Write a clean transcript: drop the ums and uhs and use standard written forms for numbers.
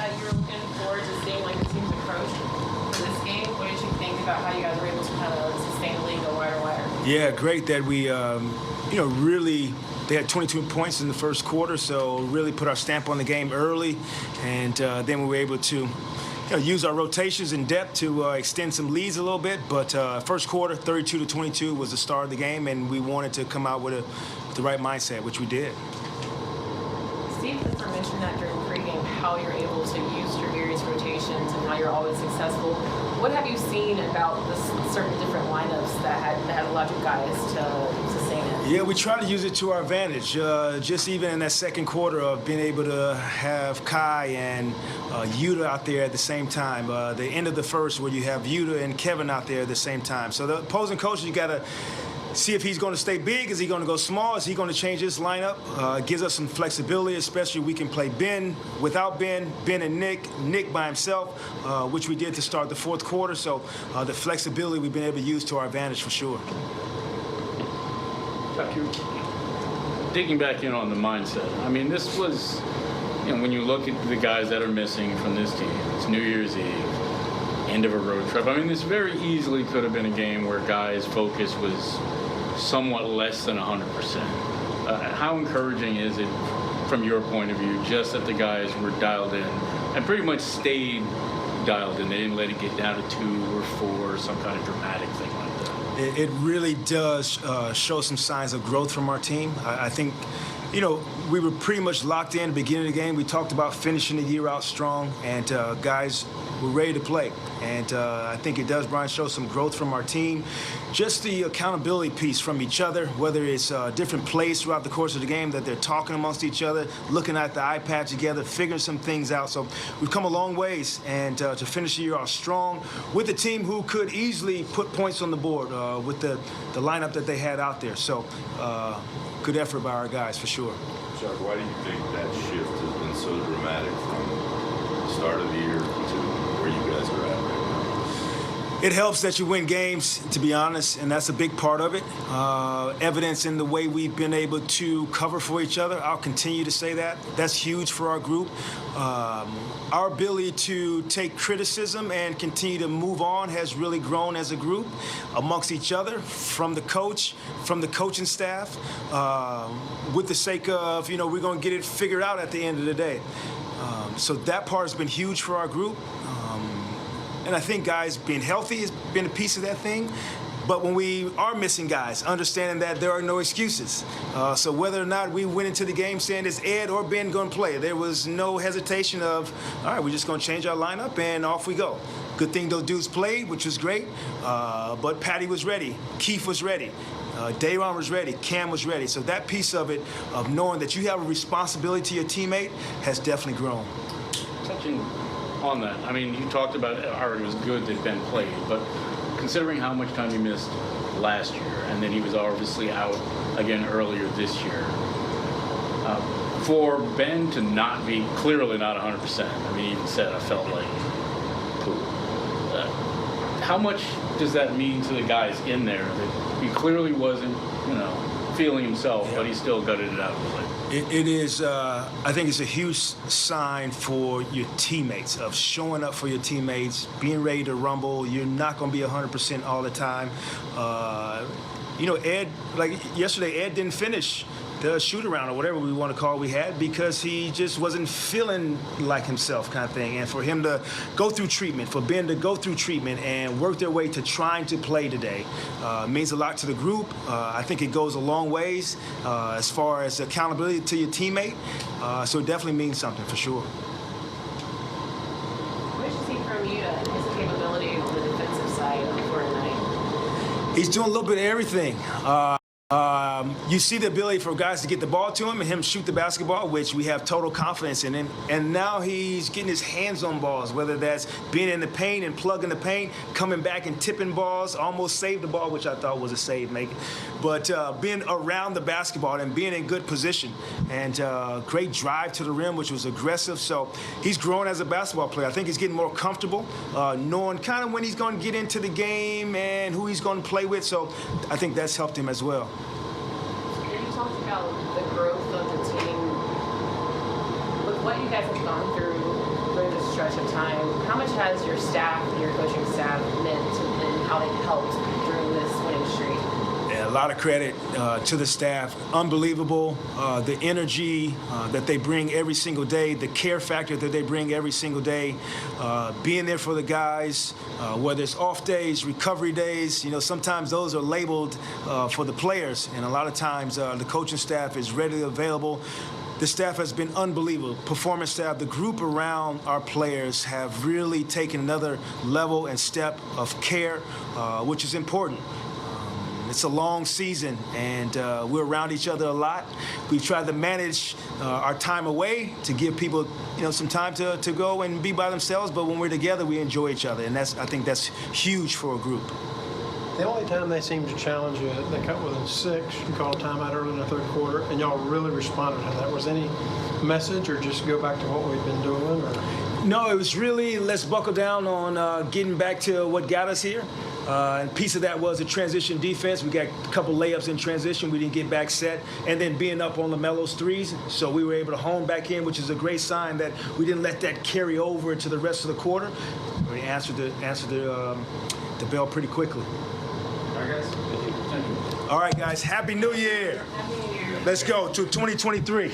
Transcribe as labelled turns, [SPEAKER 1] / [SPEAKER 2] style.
[SPEAKER 1] that you're looking forward to seeing like the team's approach for this game? What did you think about how you guys were able to kind of sustain the lead, go wire to wire?
[SPEAKER 2] Yeah, great that we, really. They had 22 points in the first quarter, so really put our stamp on the game early, and then we were able to use our rotations in depth to extend some leads a little bit. But first quarter, 32-22 was the start of the game, and we wanted to come out with the right mindset, which we did.
[SPEAKER 1] Steve Clifford mentioned that during pregame, how you're able to use your various rotations and how you're always successful. What have you seen about the certain different lineups that had allowed you guys to sustain it?
[SPEAKER 2] Yeah, we try to use it to our advantage. Just even in that second quarter of being able to have Kai and Yuta out there at the same time. The end of the first where you have Yuta and Kevin out there at the same time. So the opposing coach, you got to see if he's going to stay big. Is he going to go small? Is he going to change his lineup? It gives us some flexibility, especially we can play Ben without Ben and Nick by himself, which we did to start the fourth quarter. So the flexibility we've been able to use to our advantage for sure.
[SPEAKER 3] Digging back in on the mindset, I mean, this was, when you look at the guys that are missing from this team, it's New Year's Eve, end of a road trip. I mean, this very easily could have been a game where guys' focus was somewhat less than 100%. How encouraging is it from your point of view just that the guys were dialed in and pretty much stayed dialed in? They didn't let it get down to 2 or 4 or some kind of dramatic thing like that.
[SPEAKER 2] It really does show some signs of growth from our team. I think, we were pretty much locked in at the beginning of the game. We talked about finishing the year out strong, and guys were ready to play. And I think it does, Brian, show some growth from our team. Just the accountability piece from each other, whether it's different plays throughout the course of the game that they're talking amongst each other, looking at the iPad together, figuring some things out. So we've come a long ways, and to finish the year off strong with a team who could easily put points on the board with the lineup that they had out there. So good effort by our guys, for sure.
[SPEAKER 4] Jacque, why do you think that shift has been so dramatic from the start of the year to where you guys are at right now?
[SPEAKER 2] It helps that you win games, to be honest, and that's a big part of it. Evidence in the way we've been able to cover for each other. I'll continue to say that. That's huge for our group. Our ability to take criticism and continue to move on has really grown as a group amongst each other, from the coach, from the coaching staff, with the sake of, we're going to get it figured out at the end of the day. So that part has been huge for our group. And I think guys being healthy has been a piece of that thing. But when we are missing guys, understanding that there are no excuses. So whether or not we went into the game saying is Ed or Ben going to play, there was no hesitation of, all right, we're just going to change our lineup and off we go. Good thing those dudes played, which was great. But Patty was ready. Keith was ready. Dayron was ready. Cam was ready. So that piece of it, of knowing that you have a responsibility to your teammate, has definitely grown.
[SPEAKER 3] Touching on that, I mean, you talked about how it was good that Ben played, but considering how much time he missed last year, and then he was obviously out again earlier this year, for Ben to not be, clearly not 100%, I mean, he even said, I felt like poop. How much does that mean to the guys in there that he clearly wasn't, feeling himself, but he still gutted it out?
[SPEAKER 2] It is, I think it's a huge sign for your teammates, of showing up for your teammates, being ready to rumble. You're not going to be 100% all the time. Ed, like yesterday, Ed didn't finish the shoot-around or whatever we want to call we had because he just wasn't feeling like himself, kind of thing. And for him to go through treatment, for Ben to go through treatment and work their way to trying to play today means a lot to the group. I think it goes a long ways as far as accountability to your teammate. So it definitely means something, for sure.
[SPEAKER 1] What did you see from you and his capability on the defensive side of the court tonight?
[SPEAKER 2] He's doing a little bit of everything. You see the ability for guys to get the ball to him and him shoot the basketball, which we have total confidence in him. And now he's getting his hands on balls, whether that's being in the paint and plugging the paint, coming back and tipping balls, almost saved the ball, which I thought was a save making. But being around the basketball and being in good position, and great drive to the rim, which was aggressive. So he's grown as a basketball player. I think he's getting more comfortable, knowing kind of when he's going to get into the game and who he's going to play with. So I think that's helped him as well.
[SPEAKER 1] You talked about the growth of the team. With what you guys have gone through during the time. How much has your staff and your coaching staff meant and how they've helped during this winning streak?
[SPEAKER 2] Yeah, a lot of credit to the staff. Unbelievable. The energy that they bring every single day, the care factor that they bring every single day, being there for the guys, whether it's off days, recovery days. You know, sometimes those are labeled for the players, and a lot of times the coaching staff is readily available. The staff has been unbelievable. Performance staff, the group around our players have really taken another level and step of care, which is important. It's a long season, and we're around each other a lot. We try to manage our time away to give people, some time to go and be by themselves. But when we're together, we enjoy each other, and I think that's huge for a group.
[SPEAKER 5] The only time they seemed to challenge you, they cut within 6. You called a timeout early in the third quarter, and y'all really responded to that. Was any message, or just go back to what we've been doing? Or?
[SPEAKER 2] No, it was really let's buckle down on getting back to what got us here. And a piece of that was the transition defense. We got a couple layups in transition. We didn't get back set. And then being up on LaMelo's threes. So we were able to hone back in, which is a great sign that we didn't let that carry over into the rest of the quarter. We answered the bell pretty quickly.
[SPEAKER 3] All right, guys. Thank you.
[SPEAKER 2] All right, guys. Happy New Year.
[SPEAKER 1] Happy New Year.
[SPEAKER 2] Let's go to 2023.